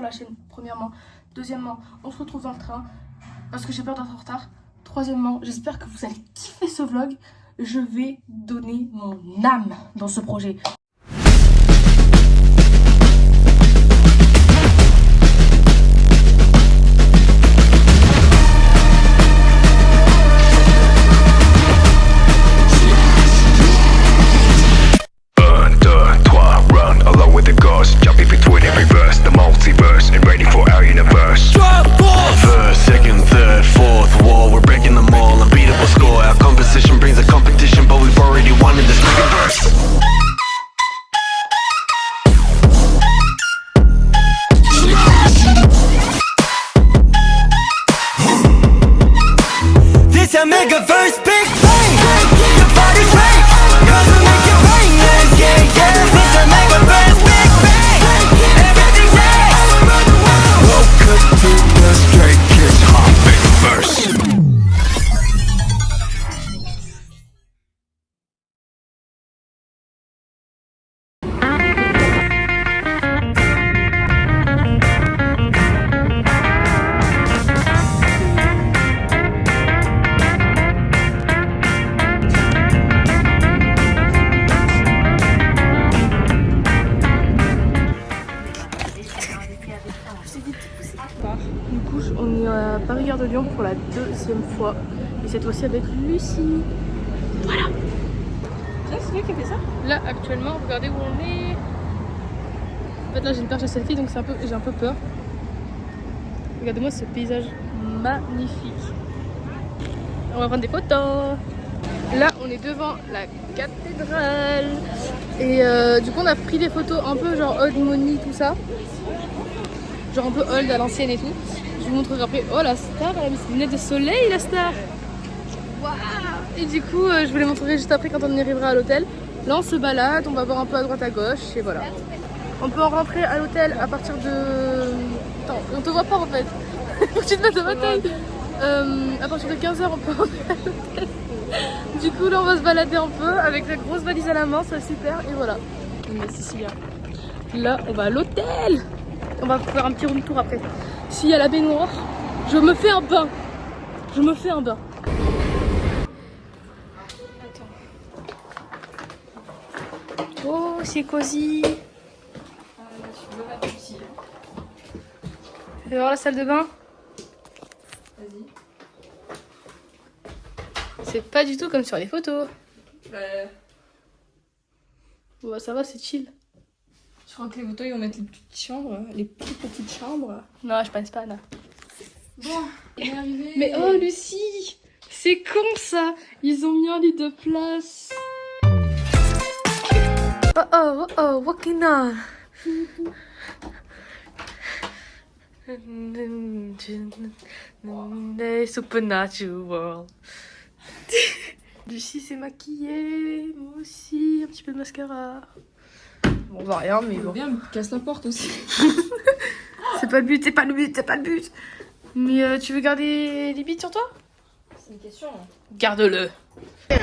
la chaîne, premièrement. Deuxièmement, on se retrouve dans le train parce que j'ai peur d'être en retard. Troisièmement, j'espère que vous allez kiffer ce vlog. Je vais donner mon âme dans ce projet. Du coup, on est à Paris-Gare de Lyon pour la deuxième fois. Et cette fois-ci avec Lucie. Voilà. C'est lui qui a fait ça? Là, actuellement, regardez où on est. En fait, là, j'ai une perche à selfie, donc j'ai un peu peur. Regardez-moi ce paysage magnifique. On va prendre des photos. Là, on est devant la cathédrale. Et du coup, on a pris des photos un peu genre old money, tout ça. Genre un peu old à l'ancienne et tout. Je vous montrerai après. Oh, la star, elle a mis ses lunettes de soleil, la star. Waouh. Et du coup, je vous les montrerai juste après quand on y arrivera à l'hôtel. Là, on se balade, on va voir un peu à droite à gauche et voilà. On peut en rentrer à l'hôtel à partir de... Attends, on te voit pas en fait. Faut que tu te mettes à ma taille. À partir de 15h, on peut rentrer à l'hôtel. Du coup, là, on va se balader un peu avec la grosse valise à la main, c'est super. Et voilà. Mais Cécilia. Là, on va à l'hôtel. On va faire un petit room tour après. S'il y a la baignoire, je me fais un bain. Je me fais un bain. Attends. Oh, c'est cosy. Tu veux voir la salle de bain? Vas-y. C'est pas du tout comme sur les photos. Bah, ça va, c'est chill. je crois que les photos ils vont mettre les petites chambres, les plus petites chambres. Non, je pense pas, là. Bon, on est arrivé. Mais oh, Lucie, c'est con ça. Ils ont mis un lit de place. Walking on. Supernatural. Lucie s'est maquillée, moi aussi, un petit peu de mascara. Bon, on voit rien, mais bon. Bien, casse la porte aussi. C'est pas le but, c'est pas le but, c'est pas le but. Mais tu veux garder les bites sur toi? C'est une question. Garde-le. Et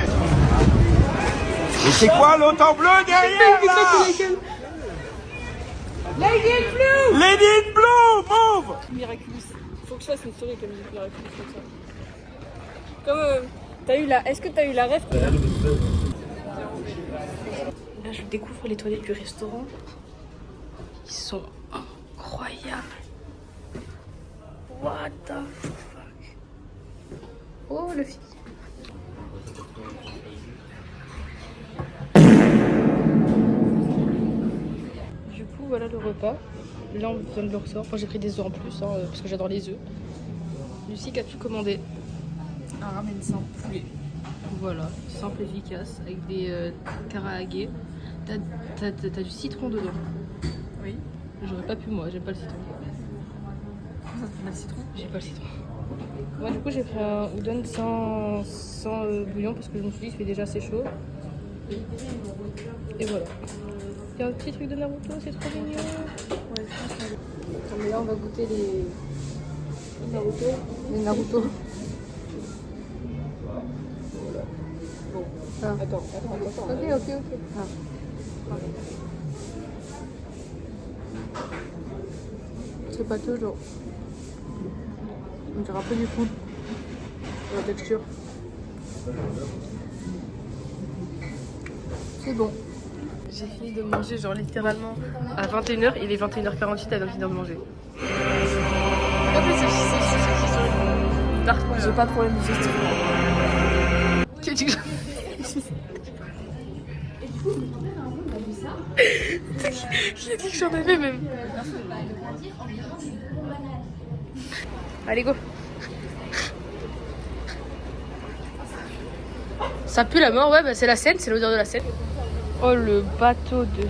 c'est quoi l'autre en bleu derrière là? Lady in Blue! Lady in Blue, move! Miraculous. Faut que je fasse une story avec la musique Miraculous comme ça. Comme t'as eu la... Est-ce que t'as eu la rêve? Là, je découvre les toilettes du restaurant. Ils sont incroyables. What the fuck? Oh, le fils. Du coup, voilà le repas. Là, on vient de le ressort. Enfin, j'ai pris des œufs en plus, hein, parce que j'adore les œufs. Lucie, qu'as-tu commandé? Un ramen sans poulet. Voilà, simple, efficace, avec des karaage. T'as du citron dedans. Oui. J'aurais pas pu, moi, j'aime pas le citron. On a le citron? J'ai pas le citron. Moi, du coup, j'ai pris un udon sans bouillon parce que je me suis dit qu'il fait déjà assez chaud. Et voilà. Il y a un petit truc de Naruto, c'est trop mignon. Ouais, je pense que... Attends, mais là, on va goûter les Naruto. Les Naruto. Bon. Ah. Attends. Ok. Ah. pâté genre. On dirait un peu du coup. La texture. C'est bon. J'ai fini de manger genre littéralement à 21h. Il est 21h48, elle vient de finir de manger. Regardez c'est J'ai pas de problème digestif. Qui a dit que Qui a dit que j'en avais même. Allez go. Ça pue la mort, ouais bah c'est la Seine, c'est l'odeur de la Seine. Oh le bateau de...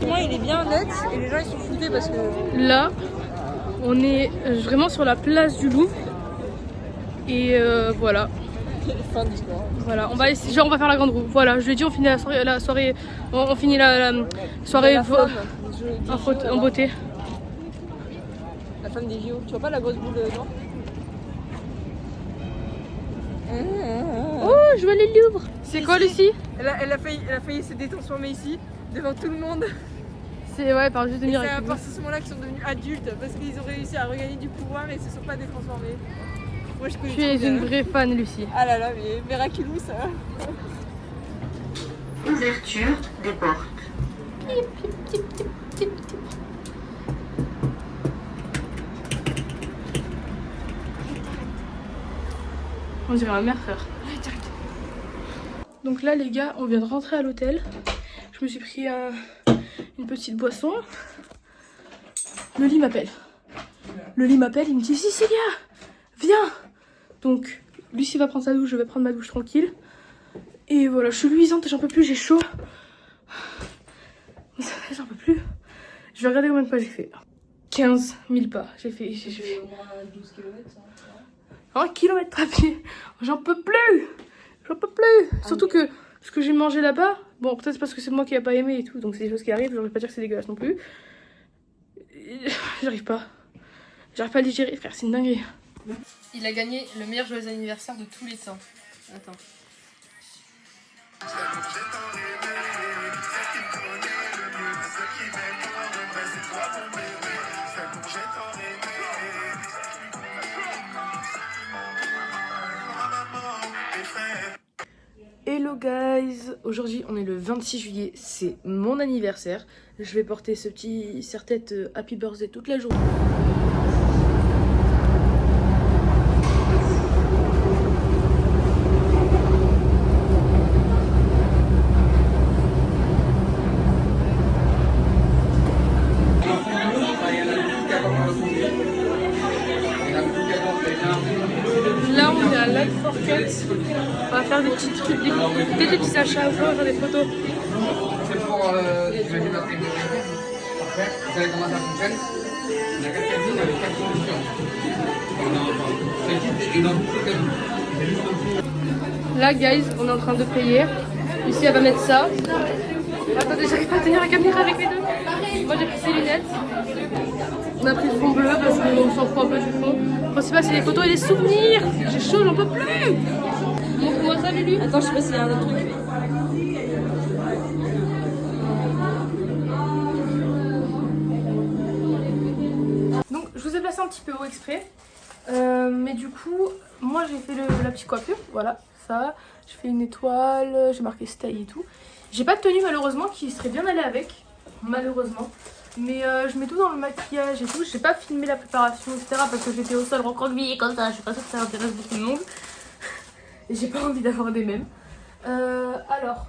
Moi il est bien net et les gens ils sont foutés parce que... Là, on est vraiment sur la place du Louvre. Et voilà. Fin de l'histoire. Voilà, on va essayer, genre on va faire la grande roue. Voilà, je lui ai dit on finit la soirée on finit la soirée en beauté. La femme des JO. Tu vois pas la grosse boule non? Oh, je vois les Louvres. C'est quoi Lucie? Elle a failli se détransformer ici, devant tout le monde. C'est ouais, par juste de Et venir c'est à avec partir de ce moment-là qu'ils sont devenus adultes parce qu'ils ont réussi à regagner du pouvoir et ils se sont pas détransformés. Moi je connais. Tu es une vraie fan Lucie. Ah là là, mais miraculous ça. Ouverture des portes. On dirait ma mère frère. Donc là les gars, on vient de rentrer à l'hôtel. Je me suis pris une petite boisson. Le lit m'appelle. Le lit m'appelle, il me dit Cécilia, viens. Donc Lucie va prendre sa douche, je vais prendre ma douche tranquille. Et voilà, je suis luisante, j'en peux plus, j'ai chaud. J'en peux plus. Je vais regarder combien de pas j'ai fait. 15 000 pas. J'ai fait. Au moins 12 km. 1 km à pied. J'en peux plus. J'en peux plus. Surtout que ce que j'ai mangé là-bas, bon, peut-être parce que c'est moi qui n'ai pas aimé et tout, donc c'est des choses qui arrivent. Je ne vais pas dire que c'est dégueulasse non plus. J'arrive pas. J'arrive pas à le digérer, frère, c'est une dinguerie. Il a gagné le meilleur joyeux anniversaire de tous les temps. Attends. Hello guys, aujourd'hui on est le 26 juillet, c'est mon anniversaire. Je vais porter ce petit serre-tête Happy Birthday toute la journée. Là on est à Lac Forquette, on va faire des petits trucs, des petits achats, on va faire des photos. C'est pour imaginer notre technologie. Après, vous savez comment ça fonctionne? On a 4 cabines avec 4 solutions. C'est dans toutes les cabines. Là guys, on est en train de payer. Lucie elle va mettre ça. Attendez, j'arrive pas à tenir la caméra avec les deux. Moi j'ai pris ces lunettes. On a pris le fond bleu parce qu'on s'en fout un peu du fond. Le principal c'est les photos et les souvenirs. J'ai chaud, j'en peux plus. Montre-moi ça Lulu. Attends, je sais pas s'il y a un autre truc. Donc je vous ai placé un petit peu haut exprès. Mais du coup, moi j'ai fait la petite coiffure. Voilà, ça. Je fais une étoile, j'ai marqué style et tout. J'ai pas de tenue malheureusement qui serait bien allée avec. Malheureusement. Mais je mets tout dans le maquillage et tout. J'ai pas filmé la préparation, etc. Parce que j'étais au sol recroquevillée comme ça. Je suis pas sûre que ça intéresse beaucoup de monde. Et j'ai pas envie d'avoir des mêmes. Alors,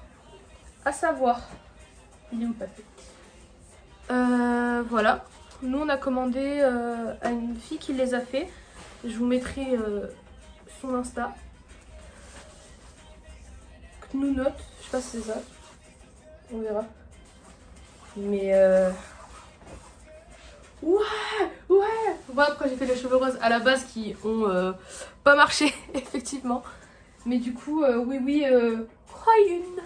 à savoir. Il est où le papier? Voilà. Nous on a commandé à une fille qui les a fait. Je vous mettrai son Insta. Knounote, je sais pas si c'est ça. On verra. Mais ouais. Voilà pourquoi j'ai fait les cheveux roses à la base qui ont pas marché effectivement. Mais du coup oui Croyune.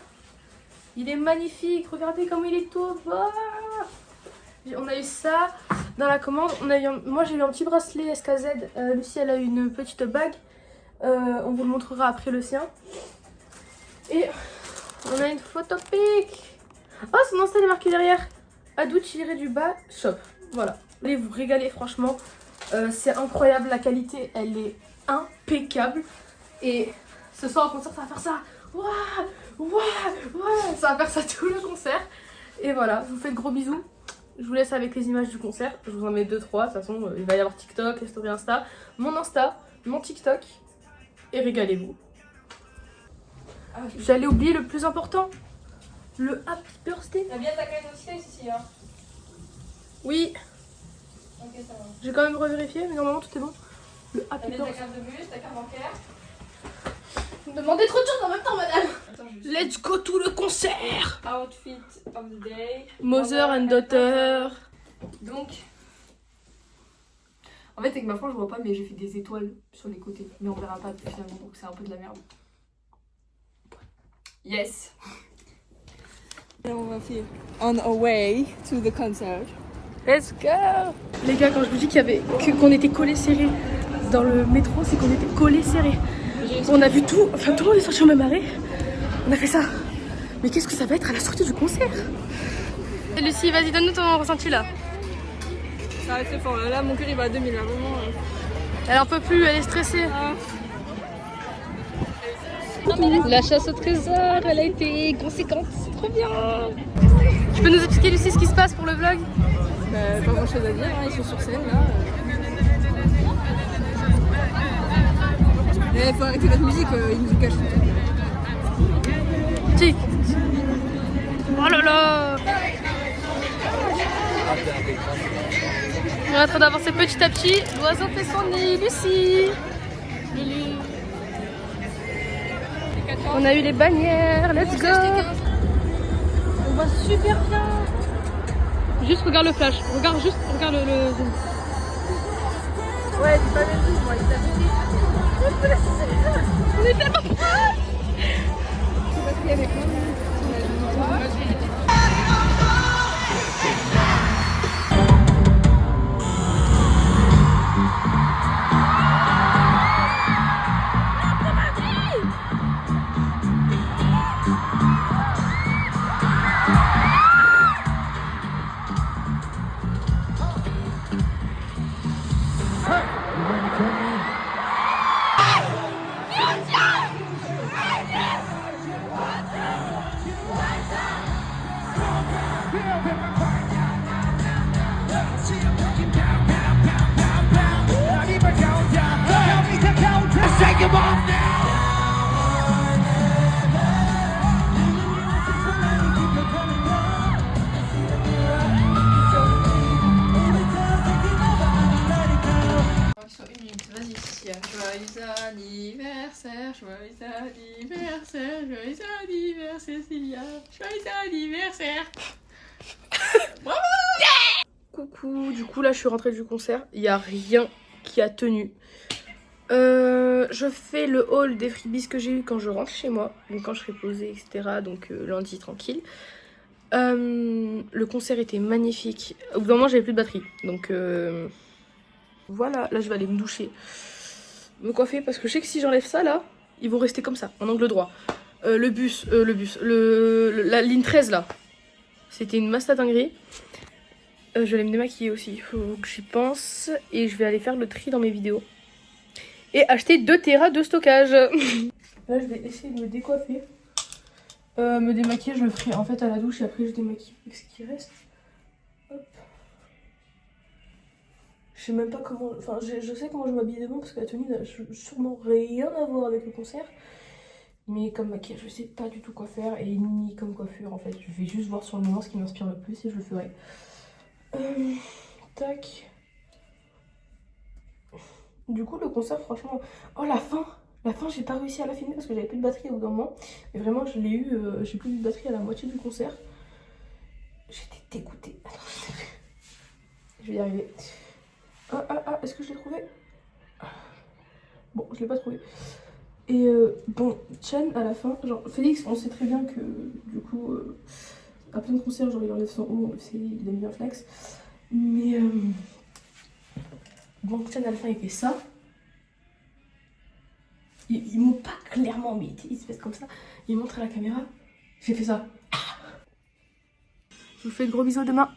Il est magnifique. Regardez comme il est tout bas. On a eu ça dans la commande. Moi j'ai eu un petit bracelet SKZ. Lucie elle a eu une petite bague. On vous le montrera après le sien. Et on a une photo pic. Oh son Insta il est marqué derrière. Adou-du-bas shop. Voilà. Allez vous régaler franchement. C'est incroyable, la qualité elle est impeccable. Et ce soir au concert ça va faire ça. Waouh, waouh, waouh. Ça va faire ça tout le concert. Et voilà, je vous fais de gros bisous. Je vous laisse avec les images du concert. Je vous en mets 2-3. De toute façon, il va y avoir TikTok, les stories Insta, mon Insta, mon TikTok. Et régalez-vous. J'allais oublier le plus important. Le Happy Birthday. T'as bien ta carte d'identité ici, hein? Oui. Ok, ça va. J'ai quand même revérifié, mais normalement tout est bon. Le T'as Happy bien ta Birthday. carte de bus, ta carte bancaire. Vous me demandez trop de choses en même temps, madame. Attends, juste. Let's go to le concert. Outfit of the day. Mother and daughter. Donc, en fait avec ma frange je vois pas mais j'ai fait des étoiles sur les côtés. Mais on verra pas finalement donc c'est un peu de la merde. Yes. Et on va faire on our way to the concert. Let's go. Les gars, quand je vous dis qu'on était collés serrés dans le métro, c'est qu'on était collés serrés. On a vu tout, enfin tout le monde est sorti au même arrêt. On a fait ça. Mais qu'est-ce que ça va être à la sortie du concert? Lucie, vas-y, donne-nous ton ressenti là. Ça va être très fort là, mon cœur il va à 2000 là, vraiment. Elle en peut plus, elle est stressée. Ah. La chasse au trésor, elle a été conséquente, c'est trop bien. Tu peux nous expliquer Lucie ce qui se passe pour le vlog? Pas grand chose à dire, hein. Ils sont sur scène là. Il faut arrêter notre musique, ils nous cachent tout. Tic. Oh là là. On est en train d'avancer petit à petit. L'oiseau fait son nid, Lucie. Lulu. On a eu les bannières, let's go. On voit super bien. Juste regarde le flash, regarde le zoom. Ouais, c'est pas le zoom, moi, il t'a fait. On est tellement proches. C'est parce qu'il y avait plein de Joyeux anniversaire, Cécilia. Joyeux anniversaire. Bravo. Coucou, du coup là je suis rentrée du concert. Il n'y a rien qui a tenu. Je fais le haul des freebies que j'ai eu quand je rentre chez moi. Donc quand je serai posée, etc. Donc lundi tranquille. Le concert était magnifique. Au bout d'un moment j'avais plus de batterie. Donc voilà, là je vais aller me doucher. Me coiffer parce que je sais que si j'enlève ça là, ils vont rester comme ça, en angle droit. La ligne 13 là, c'était une masse à dinguerie. Je vais aller me démaquiller aussi, il faut que j'y pense. Et je vais aller faire le tri dans mes vidéos. Et acheter 2 Tera de stockage. Là je vais essayer de me décoiffer. Me démaquiller, je le ferai en fait à la douche et après je démaquille avec ce qui reste. Hop. Je sais même pas comment... Enfin, je sais comment je m'habille demain parce que la tenue n'a sûrement rien à voir avec le concert. Mais comme maquillage, je sais pas du tout quoi faire. Et ni comme coiffure en fait. Je vais juste voir sur le moment ce qui m'inspire le plus et je le ferai. Tac. Du coup, le concert, franchement... Oh, la fin! La fin, j'ai pas réussi à la filmer parce que j'avais plus de batterie au bout d'un moment. Mais vraiment, je l'ai eu... j'ai plus de batterie à la moitié du concert. J'étais dégoûtée. Attends, je vais y arriver. Est-ce que je l'ai trouvé? Bon, je l'ai pas trouvé. Et bon, Chen à la fin, genre Félix, on sait très bien que du coup, à plein de concerts, genre il enlève son haut, il aime bien flex. Mais bon, Chen à la fin il fait ça. Il montre pas clairement, mais il se fait comme ça. Il montre à la caméra. J'ai fait ça. Je vous fais de gros bisous demain.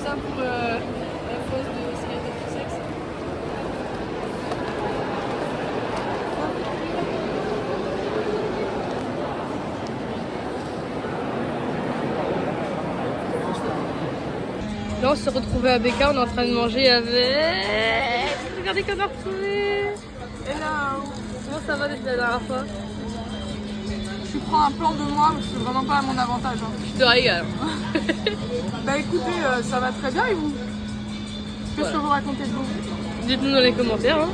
ça pour la fausse de cigarette de sexe. Là on s'est retrouvés à Becca, on est en train de manger avec... Regardez qu'on a retrouvé. Hello. Comment ça va depuis la dernière fois? Tu prends un plan de moi, mais c'est vraiment pas à mon avantage. Hein. Je te régale. Bah écoutez, ça va très bien et vous? Qu'est-ce que vous racontez de vous? Dites-nous dans les commentaires. Hein.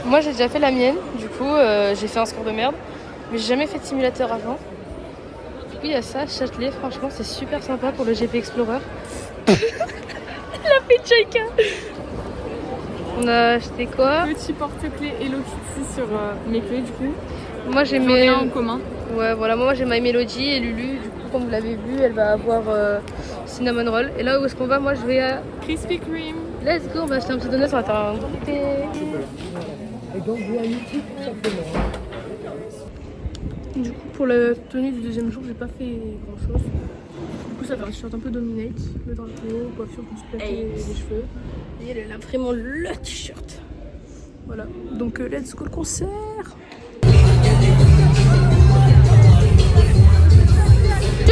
Moi j'ai déjà fait la mienne, du coup j'ai fait un score de merde. Mais j'ai jamais fait de simulateur avant. Du coup il y a ça, Châtelet, franchement c'est super sympa pour le GP Explorer. La Pecheka. On a acheté quoi? Petit porte-clés Hello Kitty sur mes clés du coup. Moi j'ai J'en mes... ai un en commun. Ouais voilà, moi j'ai My Melody et Lulu, du coup comme vous l'avez vu, elle va avoir Cinnamon Roll. Et là où est-ce qu'on va? Moi je vais à... Krispy Kreme. Let's go, on va acheter un petit donut, on va faire un goûter. Du coup pour la tenue du deuxième jour, j'ai pas fait grand chose. Du coup ça fait un t-shirt un peu dominate, le drapeau, coiffure pour se plaquer les cheveux. Et elle a vraiment le t-shirt. Voilà, donc let's go le concert.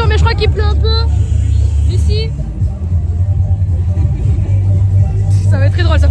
Mais je crois qu'il pleut un peu. Ici. Ça va être très drôle ça.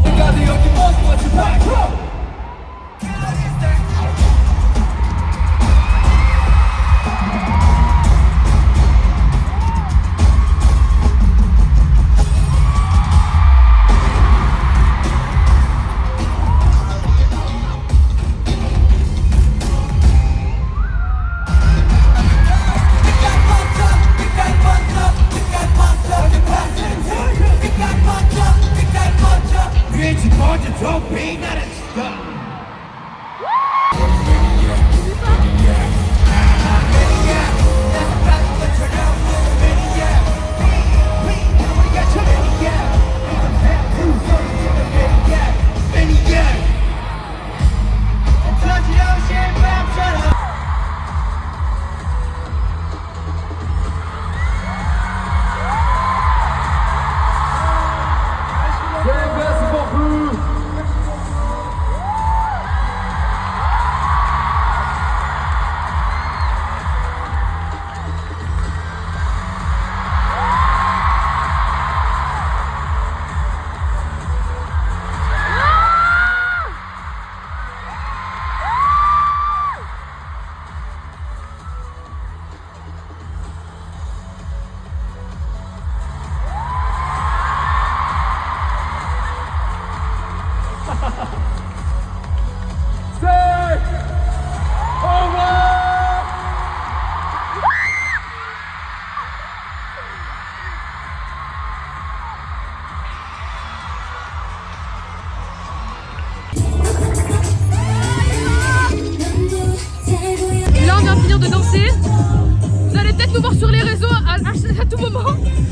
nous voir sur les réseaux à tout moment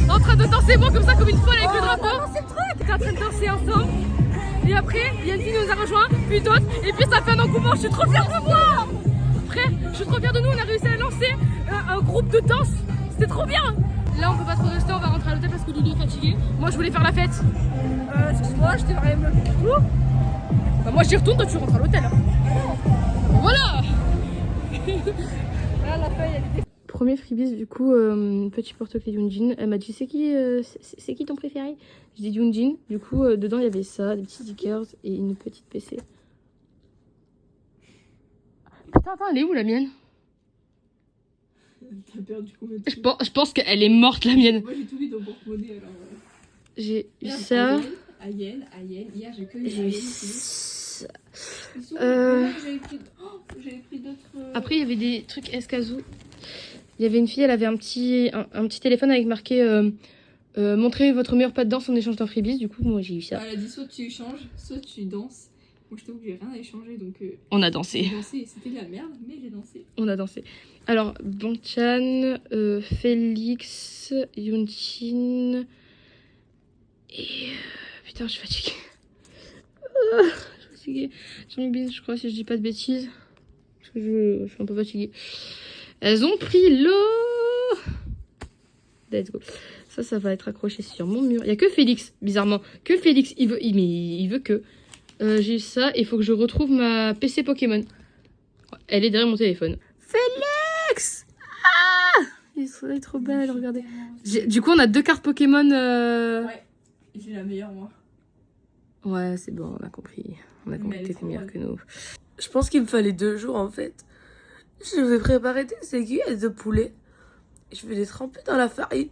en train de danser, moi comme ça, comme une folle avec le drapeau. C'est le truc. On est en train de danser ensemble. Et après, il y a une fille qui nous a rejoint, puis d'autres, et puis ça fait un engouement. Je suis trop fière de moi. Frère, je suis trop fière de nous. On a réussi à lancer un groupe de danse. C'était trop bien. Là, on peut pas trop rester, on va rentrer à l'hôtel parce que Lulu est fatiguée. Moi, je voulais faire la fête. Excuse-moi, je t'ai rien bloqué du tout. Bah, moi, j'y retourne, toi, tu rentres à l'hôtel. Voilà. Là, la feuille, elle était... Premier freebies, du coup, petit porte-clés Yoonjin. Elle m'a dit c'est qui ton préféré? Je dis Yoonjin. Du coup, dedans il y avait ça, des petits stickers et une petite PC. Putain, attends, elle est où la mienne? T'as perdu combien de Je pense qu'elle est morte la mienne. Moi j'ai tout vu dans mon porte-monnaie alors. J'ai eu ça. Ayen. Hier j'ai que les J'ai eu ça. J'avais pris d'autres. Après, il y avait des trucs escazou. Il y avait une fille, elle avait un petit téléphone avec marqué montrez votre meilleur pas de danse en échange d'un freebies. Du coup, moi j'ai eu ça. Elle a dit soit tu échanges, soit tu danses. Moi je t'avoue que j'ai rien à échanger donc. On a dansé. J'ai dansé, c'était de la merde, mais j'ai dansé. On a dansé. Alors, Bangchan, Félix, Yoonjin et... putain, je suis fatiguée. Je suis fatiguée. Changbin, je crois, si je dis pas de bêtises. Parce que je suis un peu fatiguée. Elles ont pris l'eau. Let's go. Ça va être accroché sur mon mur. Il y a que Félix, bizarrement. Que Félix, il veut que. J'ai ça et il faut que je retrouve ma PC Pokémon. Elle est derrière mon téléphone. Félix! Ah! Il est trop belle, regardez. Du coup, on a 2 cartes Pokémon. Ouais, j'ai la meilleure, moi. Ouais, c'est bon, on a compris. On a compris que t'étais meilleure que nous. Je pense qu'il me fallait 2 jours en fait. Je vais préparer des aiguilles de poulet. Je vais les tremper dans la farine.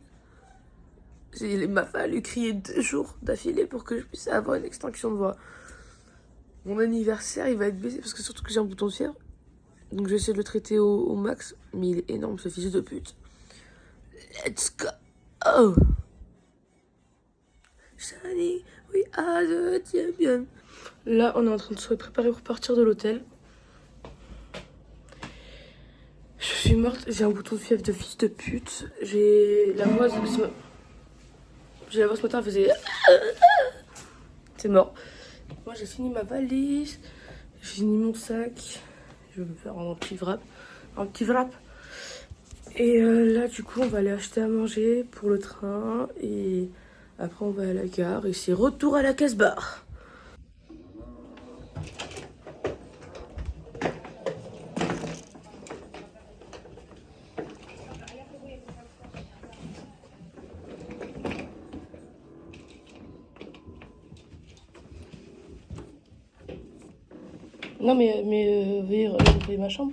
Il m'a fallu crier 2 jours d'affilée pour que je puisse avoir une extinction de voix. Mon anniversaire, il va être baisé parce que surtout que j'ai un bouton de fièvre. Donc je vais essayer de le traiter au max. Mais il est énorme ce fils de pute. Let's go! Oh! Shiny, we are the champions. Là, on est en train de se préparer pour partir de l'hôtel. Je suis morte, j'ai un bouton de fièvre de fils de pute. J'ai la voix ce matin, elle faisait... C'est mort. Moi, j'ai fini ma valise. J'ai fini mon sac. Je vais me faire un petit wrap. Et là, du coup, on va aller acheter à manger pour le train. Et après, on va à la gare. Et c'est retour à la casse-barre. Non, mais veuillez ma chambre.